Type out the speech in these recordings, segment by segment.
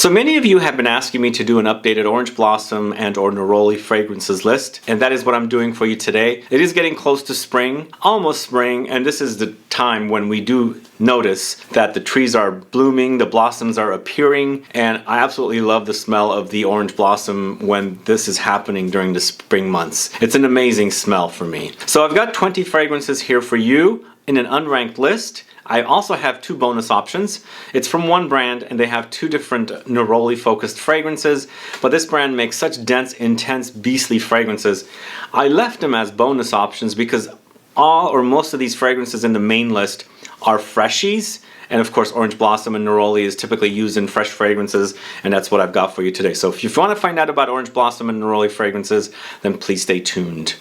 So many of you have been asking me to do an updated orange blossom and or neroli fragrances list, and that is what I'm doing for you today. It is getting close to spring, almost spring, and this is the time when we do notice that the trees are blooming, the blossoms are appearing, and I absolutely love the smell of the orange blossom when this is happening during the spring months. It's an amazing smell for me. So I've got 20 fragrances here for you in an unranked list. I also have two bonus options. It's from one brand and they have two different neroli focused fragrances, but this brand makes such dense, intense, beastly fragrances. I left them as bonus options because all or most of these fragrances in the main list are freshies, and of course orange blossom and neroli is typically used in fresh fragrances, and that's what I've got for you today. So if you want to find out about orange blossom and neroli fragrances, then please stay tuned.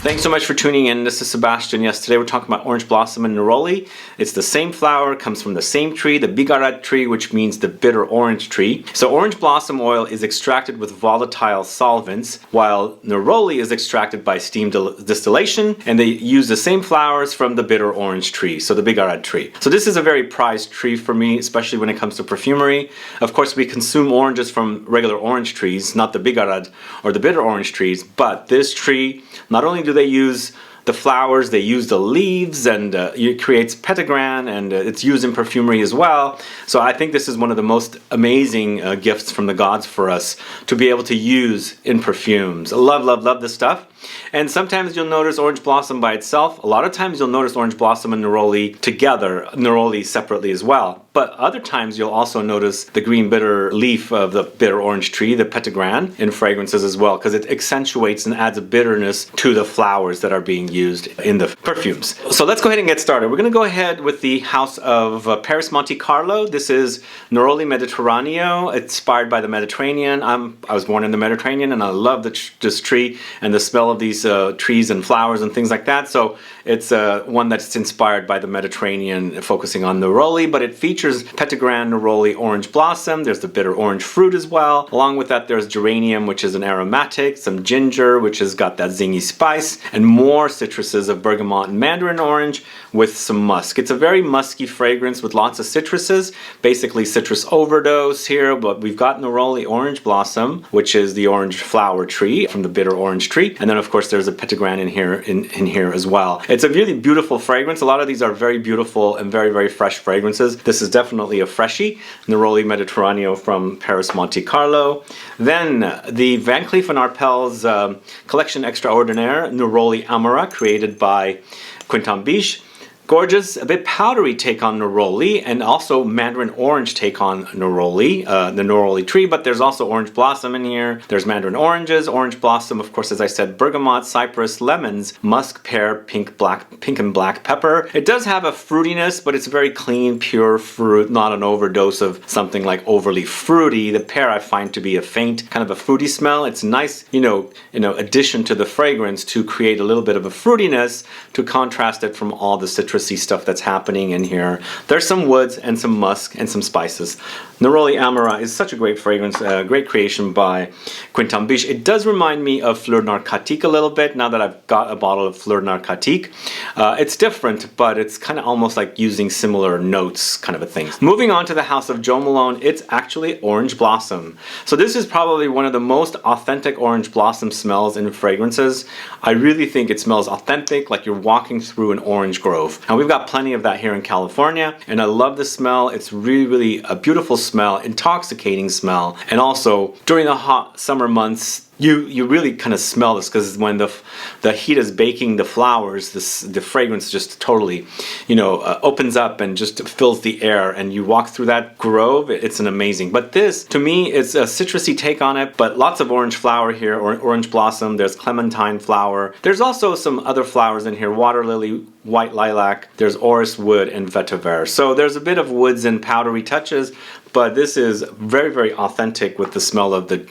Thanks so much for tuning in. This is Sebastian. Yes, today we're talking about orange blossom and neroli. It's the same flower, comes from the same tree, the Bigarade tree, which means the bitter orange tree. So orange blossom oil is extracted with volatile solvents, while neroli is extracted by steam distillation, and they use the same flowers from the bitter orange tree, so the Bigarade tree. So this is a very prized tree for me, especially when it comes to perfumery. Of course, we consume oranges from regular orange trees, not the Bigarade or the bitter orange trees, but this tree, not only do they use the flowers, they use the leaves, and it creates Petitgrain, and it's used in perfumery as well. So I think this is one of the most amazing gifts from the gods for us to be able to use in perfumes. I love, love, love this stuff. And sometimes you'll notice orange blossom by itself. A lot of times you'll notice orange blossom and neroli together, neroli separately as well. But other times you'll also notice the green bitter leaf of the bitter orange tree, the Petitgrain, in fragrances as well, because it accentuates and adds a bitterness to the flowers that are being used in the perfumes. So let's go ahead and get started. We're going to go ahead with the house of PERRIS Monte Carlo. This is Neroli Mediterraneo, inspired by the Mediterranean. I was born in the Mediterranean, and I love this tree and the smell of these trees and flowers and things like that. So it's one that's inspired by the Mediterranean, focusing on neroli, but it features Petitgrain, neroli, orange blossom. There's the bitter orange fruit as well. Along with that, there's geranium, which is an aromatic, some ginger, which has got that zingy spice, and more citruses of bergamot and mandarin orange with some musk. It's a very musky fragrance with lots of citruses, basically citrus overdose here, but we've got neroli orange blossom, which is the orange flower tree from the bitter orange tree, and then of course there's a Petitgrain in here as well. It's a really beautiful fragrance. A lot of these are very beautiful and very, very fresh fragrances. This is definitely a freshie, Neroli Mediterraneo from PERRIS Monte Carlo. Then the Van Cleef & Arpels Collection Extraordinaire Neroli Amara, created by Quintin Biche. Gorgeous, a bit powdery take on neroli, and also mandarin orange take on neroli, the neroli tree, but there's also orange blossom in here. There's mandarin oranges, orange blossom, of course, as I said, bergamot, cypress, lemons, musk, pear, pink and black pepper. It does have a fruitiness, but it's very clean, pure fruit, not an overdose of something like overly fruity. The pear I find to be a faint, kind of a fruity smell. It's nice, addition to the fragrance to create a little bit of a fruitiness to contrast it from all the citrusy stuff that's happening in here. There's some woods and some musk and some spices. Neroli Amara is such a great fragrance, great creation by Quintin Biche. It does remind me of Fleur Narcotique a little bit, now that I've got a bottle of Fleur Narcotique. It's different, but it's kind of almost like using similar notes kind of a thing. Moving on to the house of Jo Malone, it's actually orange blossom. So this is probably one of the most authentic orange blossom smells in fragrances. I really think it smells authentic, like you're walking through an orange grove. And we've got plenty of that here in California, and I love the smell. It's really, really a beautiful smell, intoxicating smell, and also during the hot summer months, you really kind of smell this, because when the heat is baking the flowers, the fragrance just totally, opens up and just fills the air, and you walk through that grove. It's an amazing. But this, to me, is a citrusy take on it, but lots of orange flower here, or orange blossom. There's clementine flower. There's also some other flowers in here, water lily, white lilac. There's orris wood and vetiver. So there's a bit of woods and powdery touches, but this is very, very authentic with the smell of the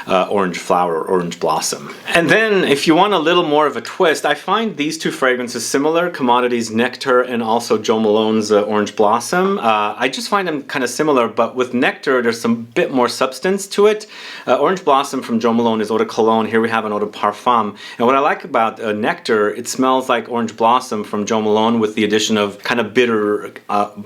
orange flower or orange blossom. And then if you want a little more of a twist, I find these two fragrances similar, Commodities Nectar and also Jo Malone's Orange Blossom. I just find them kind of similar, but with Nectar there's some bit more substance to it. Orange Blossom from Jo Malone is Eau de Cologne. Here we have an Eau de Parfum. And what I like about Nectar, it smells like Orange Blossom from Jo Malone with the addition of kind of bitter,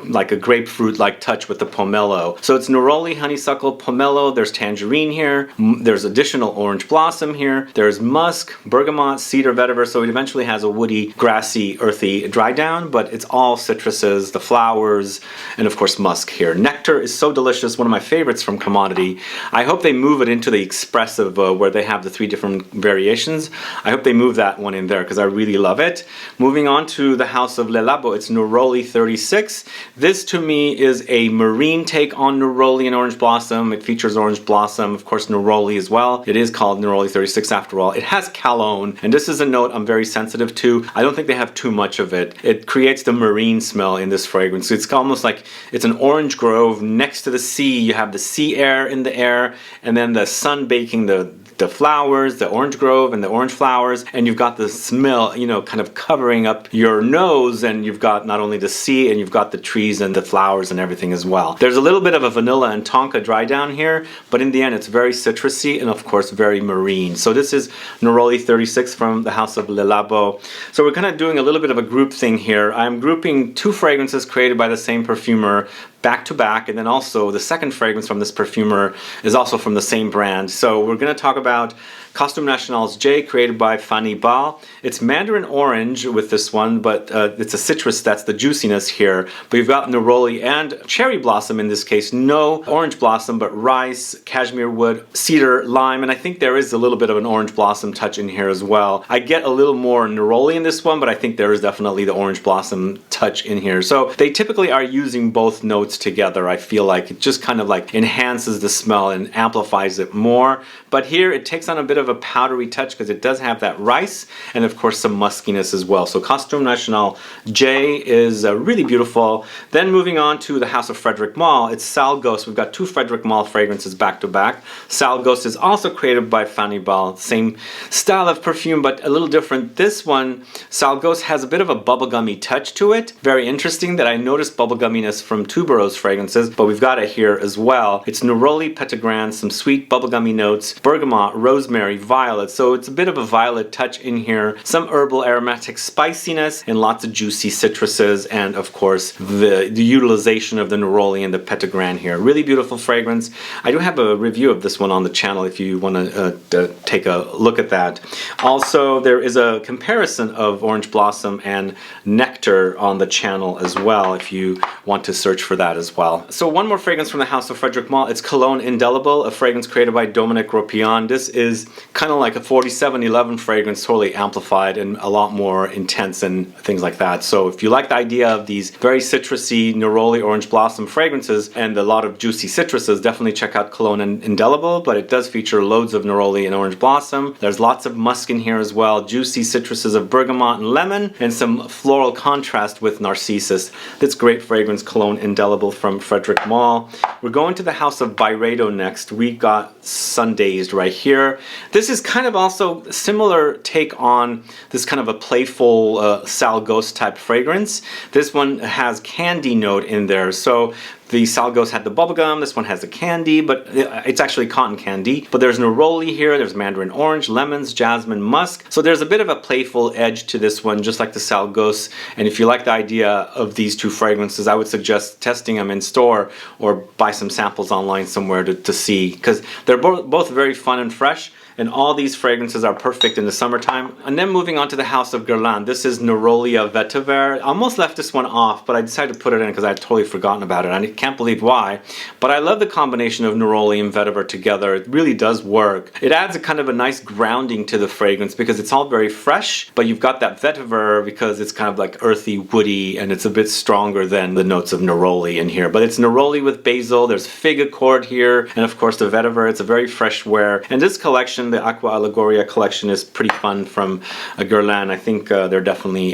like a grapefruit-like touch with the Pomelo. So it's Neroli, Honeysuckle, Pomelo. There's Tangerine here. There's additional Orange Blossom here. There's Musk, Bergamot, Cedar, Vetiver. So it eventually has a woody, grassy, earthy dry down, but it's all citruses, the flowers, and of course Musk here. Nectar is so delicious, one of my favorites from Commodity. I hope they move it into the expressive where they have the 3 different variations. I hope they move that one in there because I really love it. Moving on to the house of LABO, it's Neroli 36. This to me is a marine take on Neroli and Orange Blossom. It features Orange Blossom, of course Neroli as well. It is called Neroli 36 after all. It has Calone, and this is a note I'm very sensitive to. I don't think they have too much of it. It creates the marine smell in this fragrance. It's almost like it's an orange grove next to the sea. You have the sea air in the air, and then the sun baking the flowers, the orange grove and the orange flowers, and you've got the smell, you know, kind of covering up your nose, and you've got not only the sea, and you've got the trees and the flowers and everything as well. There's a little bit of a vanilla and tonka dry down here, but in the end it's very citrusy and of course very marine. So this is Neroli 36 from the house of LABO. So we're kind of doing a little bit of a group thing here. I'm grouping 2 fragrances created by the same perfumer back to back, and then also the second fragrance from this perfumer is also from the same brand. So we're going to talk about Costume National's J, created by Fanny Bal. It's Mandarin Orange with this one, but it's a citrus, that's the juiciness here. But you've got Neroli and Cherry Blossom in this case. No Orange Blossom, but rice, cashmere wood, cedar, lime, and I think there is a little bit of an Orange Blossom touch in here as well. I get a little more Neroli in this one, but I think there is definitely the Orange Blossom touch in here. So they typically are using both notes together. I feel like it just kind of like enhances the smell and amplifies it more. But here it takes on a bit of a powdery touch because it does have that rice and of course some muskiness as well. So Costume National J is really beautiful. Then moving on to the house of Frederic Malle, it's Sal Ghost. We've got 2 Frederic Malle fragrances back to back. Sal Ghost is also created by Fanny Bal. Same style of perfume, but a little different. This one, Sal Ghost, has a bit of a bubblegummy touch to it. Very interesting that I noticed bubblegumminess from tuberose fragrances, but we've got it here as well. It's Neroli, Petitgrain, some sweet bubblegummy notes, bergamot, rosemary, violet. So it's a bit of a violet touch in here, some herbal aromatic spiciness, and lots of juicy citruses, and of course the utilization of the Neroli and the Petitgrain here. Really beautiful fragrance. I do have a review of this one on the channel if you want to take a look at that. Also, there is a comparison of Orange Blossom and Nectar on the channel as well if you want to search for that as well. So one more fragrance from the house of Frederic Malle. It's Calone Indelible, a fragrance created by Dominique Ropion. This is kind of like a 4711 fragrance, totally amplified and a lot more intense and things like that. So if you like the idea of these very citrusy Neroli Orange Blossom fragrances and a lot of juicy citruses, definitely check out Calone Indelible, but it does feature loads of Neroli and Orange Blossom. There's lots of musk in here as well, juicy citruses of bergamot and lemon, and some floral contrast with narcissus. That's great fragrance, Calone Indelible from Frederic Malle. We're going to the house of Byredo next. We got Sundazed right here. This is kind of also a similar take on this kind of a playful Sal Ghost type fragrance. This one has candy note in there. So the Sal Ghost had the bubblegum, this one has the candy, but it's actually cotton candy. But there's Neroli here, there's Mandarin Orange, lemons, jasmine, musk. So there's a bit of a playful edge to this one, just like the Sal Ghost. And if you like the idea of these 2 fragrances, I would suggest testing them in store or buy some samples online somewhere to see, because they're both very fun and fresh. And all these fragrances are perfect in the summertime. And then moving on to the house of Guerlain. This is Nerolia Vetiver. I almost left this one off, but I decided to put it in because I had totally forgotten about it. I can't believe why. But I love the combination of Neroli and Vetiver together. It really does work. It adds a kind of a nice grounding to the fragrance because it's all very fresh, but you've got that Vetiver because it's kind of like earthy, woody, and it's a bit stronger than the notes of Neroli in here. But it's Neroli with basil, there's fig accord here, and of course the Vetiver. It's a very fresh wear. And this collection, the Aqua Allegoria collection, is pretty fun from Guerlain. I think they're definitely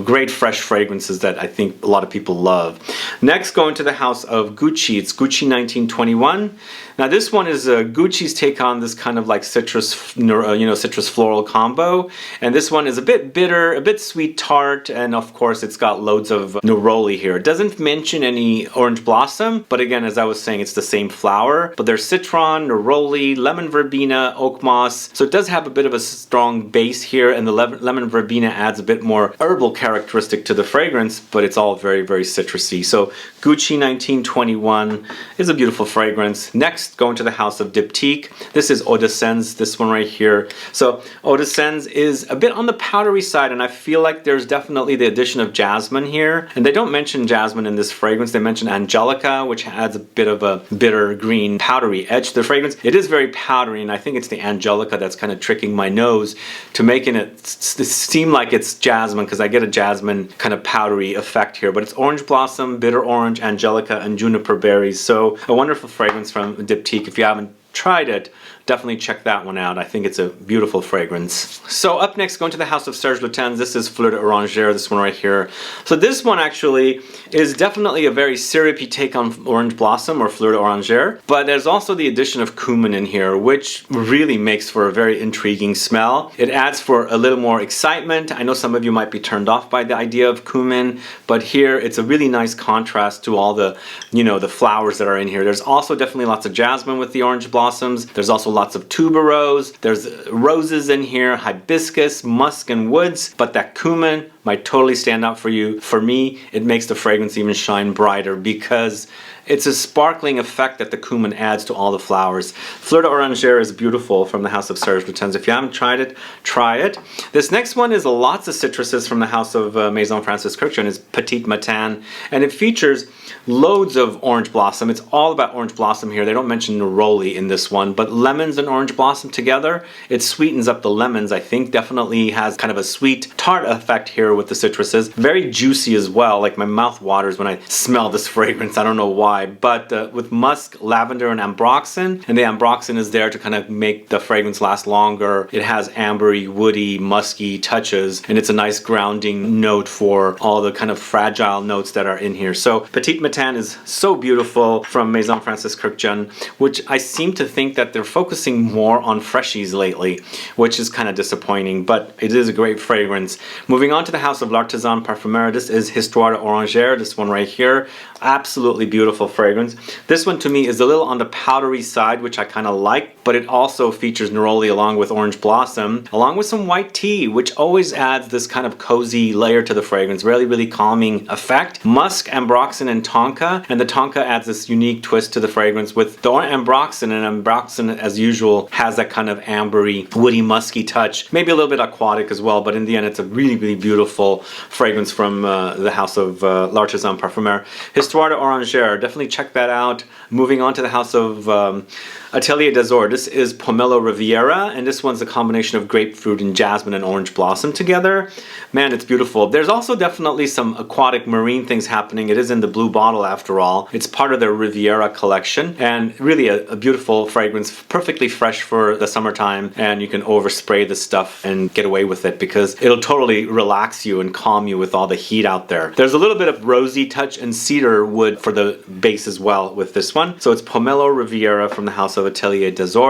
great fresh fragrances that I think a lot of people love. Next, going to the house of Gucci. It's Gucci 1921. Now this one is Gucci's take on this kind of like citrus, citrus floral combo. And this one is a bit bitter, a bit sweet tart, and of course it's got loads of neroli here. It doesn't mention any orange blossom, but again, as I was saying, it's the same flower. But there's citron, neroli, lemon verbena, oak moss. So it does have a bit of a strong base here, and the lemon verbena adds a bit more herbal characteristic to the fragrance, but it's all very, very citrusy. So Gucci 1921 is a beautiful fragrance. Next, going to the house of Diptyque. This is Eau de Sens, this one right here. So Eau de Sens is a bit on the powdery side, and I feel like there's definitely the addition of jasmine here. And they don't mention jasmine in this fragrance. They mention angelica, which adds a bit of a bitter green powdery edge to the fragrance. It is very powdery, and I think it's the angelica that's kind of tricking my nose to making it seem like it's jasmine, because I get a jasmine kind of powdery effect here. But it's orange blossom, bitter orange, angelica, and juniper berries. So a wonderful fragrance from Diptyque. If you haven't tried it, definitely check that one out. I think it's a beautiful fragrance. So up next, going to the house of Serge Lutens. This is Fleur d'Oranger, this one right here. So this one actually is definitely a very syrupy take on Orange Blossom or Fleur d'Oranger, but there's also the addition of cumin in here, which really makes for a very intriguing smell. It adds for a little more excitement. I know some of you might be turned off by the idea of cumin, but here it's a really nice contrast to all the, the flowers that are in here. There's also definitely lots of jasmine with the orange blossoms. There's also lots of tuberose, there's roses in here, hibiscus, musk, and woods, but that cumin might totally stand out for you. For me, it makes the fragrance even shine brighter because it's a sparkling effect that the cumin adds to all the flowers. Fleur d'Oranger is beautiful from the house of Serge Lutens. If you haven't tried it, try it. This next one is lots of citruses from the house of Maison Francis Kurkdjian. It's Petite Matin, and it features loads of orange blossom. It's all about orange blossom here. They don't mention neroli in this one, but lemons and orange blossom together, it sweetens up the lemons. I think definitely has kind of a sweet tart effect here with the citruses. Very juicy as well. Like my mouth waters when I smell this fragrance. I don't know why. But with musk, lavender, and ambroxan, and the ambroxan is there to kind of make the fragrance last longer. It has ambery, woody, musky touches, and it's a nice grounding note for all the kind of fragile notes that are in here. So Petite Matin is so beautiful from Maison Francis Kurkdjian, which I seem to think that they're focusing more on freshies lately, which is kind of disappointing, but it is a great fragrance. Moving on to the house of L'Artisan Parfumeur, this is Histoire d'Oranger, this one right here. Absolutely beautiful fragrance. This one to me is a little on the powdery side, which I kind of like, but it also features neroli along with orange blossom, along with some white tea, which always adds this kind of cozy layer to the fragrance, really, really calming effect. Musk, ambroxan, and tonka, and the tonka adds this unique twist to the fragrance with the ambroxan, and ambroxan, as usual, has that kind of ambery, woody, musky touch, maybe a little bit aquatic as well, but in the end, it's a really, really beautiful fragrance from the house of L'Artisan Parfumeur. Histoire d'Oranger, definitely check that out. Moving on to the house of Atelier d'Azur. This is Pomelo Riviera, and this one's a combination of grapefruit and jasmine and orange blossom together. Man, it's beautiful. There's also definitely some aquatic marine things happening. It is in the blue bottle after all. It's part of their Riviera collection, and really a beautiful fragrance, perfectly fresh for the summertime, and you can overspray this stuff and get away with it because it'll totally relax you and calm you with all the heat out there. There's a little bit of rosy touch and cedar wood for the base as well with this one. So it's Pomelo Riviera from the house of Atelier d'Azur,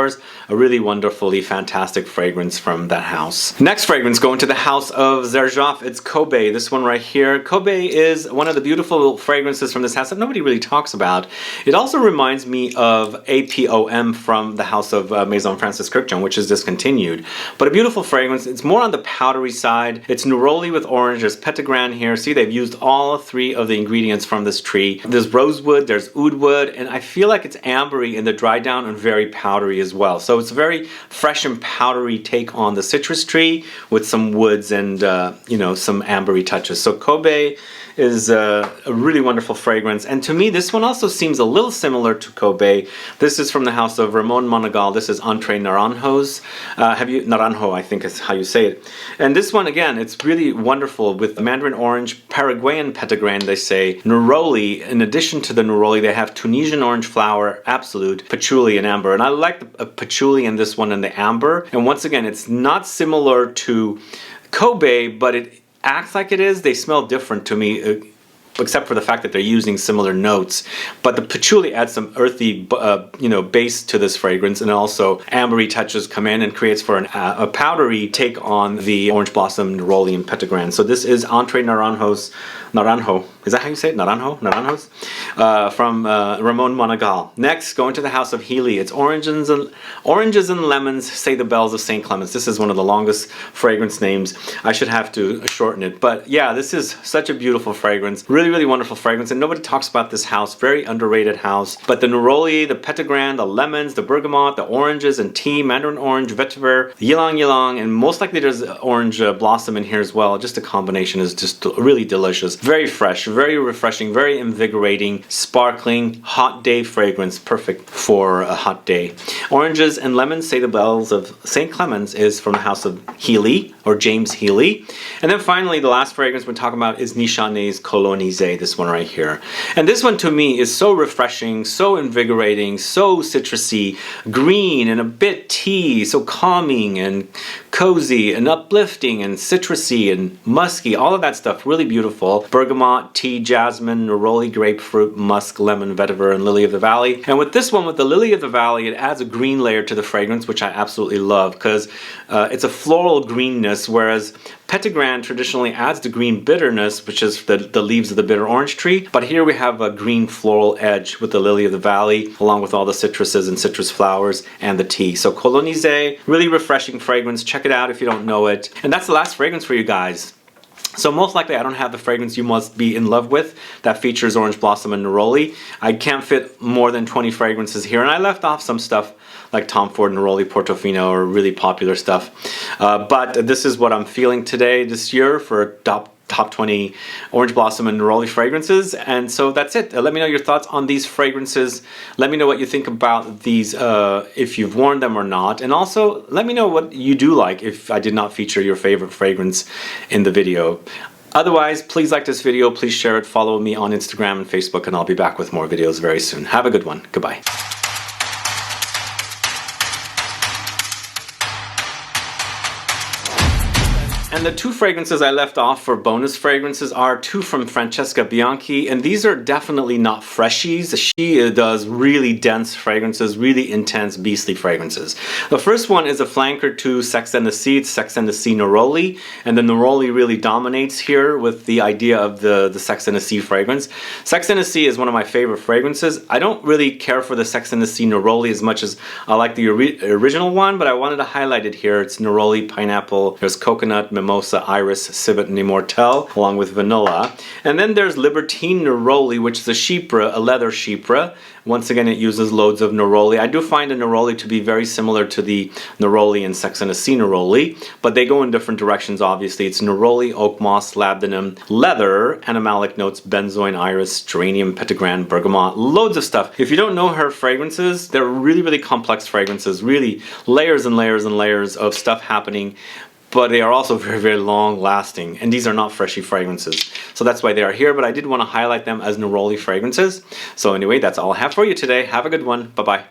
a really wonderfully fantastic fragrance from that house. Next fragrance, going to the house of Xerjoff, it's Kobe, this one right here. Kobe is one of the beautiful fragrances from this house that nobody really talks about. It also reminds me of APOM from the house of Maison Francis Kurkdjian, which is discontinued. But a beautiful fragrance. It's more on the powdery side. It's neroli with orange. There's Petitgrain here. See, they've used all three of the ingredients from this tree. There's rosewood, there's oud wood, and I feel like it's ambery in the dry down and very powdery as well. So it's a very fresh and powdery take on the citrus tree with some woods and some ambery touches. So Kobe is a really wonderful fragrance, and to me this one also seems a little similar to Kobe. This is from the house of Ramon Monegal. This is Entre Naranjos. Naranjo, I think is how you say it. And this one again, it's really wonderful with Mandarin orange, Paraguayan Petitgrain, they say, neroli. In addition to the neroli, they have Tunisian orange flower, absolute, patchouli, and amber. And I like the patchouli in this one and the amber. And once again, it's not similar to Kobe, but it acts like it is. They smell different to me. except for the fact that they're using similar notes. But the patchouli adds some earthy, base to this fragrance, and also ambery touches come in and creates for a powdery take on the Orange Blossom, Neroli, and Petitgrain. So this is Entre Naranjo. Is that how you say it? Naranjos? From Ramon Monagal. Next, going to the House of Healy. It's Oranges and Lemons, Say the Bells of St. Clements. This is one of the longest fragrance names. I should have to shorten it. But yeah, this is such a beautiful fragrance. Really, really wonderful fragrance. And nobody talks about this house. Very underrated house. But the Neroli, the Petitgrain, the lemons, the bergamot, the oranges and tea, mandarin orange, vetiver, ylang ylang, and most likely there's orange blossom in here as well. Just the combination is just really delicious. Very fresh, very refreshing, very invigorating, sparkling, hot day fragrance, perfect for a hot day. Oranges and Lemons, Say the Bells of St. Clements is from the House of Healy, or James Healy. And then finally, the last fragrance we're talking about is Nichané's Colonise, this one right here. And this one to me is so refreshing, so invigorating, so citrusy, green and a bit tea, so calming and cozy and uplifting and citrusy and musky, all of that stuff, really beautiful. Bergamot, tea, jasmine, neroli, grapefruit, musk, lemon, vetiver, and lily of the valley. And with this one, with the lily of the valley, it adds a green layer to the fragrance, which I absolutely love because it's a floral greenness, whereas Petitgrain traditionally adds the green bitterness, which is the leaves of the bitter orange tree. But here we have a green floral edge with the lily of the valley, along with all the citruses and citrus flowers and the tea. So Colonise, really refreshing fragrance. Check it out if you don't know it. And that's the last fragrance for you guys. So most likely I don't have the fragrance you must be in love with that features Orange Blossom and Neroli. I can't fit more than 20 fragrances here, and I left off some stuff like Tom Ford, Neroli, Portofino, or really popular stuff. But this is what I'm feeling today, this year, for top 20 Orange Blossom and Neroli fragrances. And so that's it. Let me know your thoughts on these fragrances. Let me know what you think about these, if you've worn them or not. And also let me know what you do like if I did not feature your favorite fragrance in the video. Otherwise, please like this video, please share it, follow me on Instagram and Facebook, and I'll be back with more videos very soon. Have a good one. Goodbye. And the two fragrances I left off for bonus fragrances are two from Francesca Bianchi, and these are definitely not freshies. She does really dense fragrances, really intense, beastly fragrances. The first one is a flanker to Sex and the Sea. It's Sex and the Sea Neroli, and the Neroli really dominates here with the idea of the Sex and the Sea fragrance. Sex and the Sea is one of my favorite fragrances. I don't really care for the Sex and the Sea Neroli as much as I like the original one, but I wanted to highlight it here. It's Neroli, pineapple, there's coconut, mimosa, iris, civet, and immortelle, along with vanilla. And then there's Libertine Neroli, which is a chypre, a leather chypre. Once again, it uses loads of neroli. I do find the neroli to be very similar to the neroli in Sex and the Sea Neroli, but they go in different directions, obviously. It's neroli, oak moss, labdanum, leather, animalic notes, benzoin, iris, geranium, petitgrain, bergamot, loads of stuff. If you don't know her fragrances, they're really, really complex fragrances, really layers and layers and layers of stuff happening, but they are also very, very long lasting, and these are not freshy fragrances. So that's why they are here, but I did want to highlight them as neroli fragrances. So anyway, that's all I have for you today. Have a good one. Bye-bye.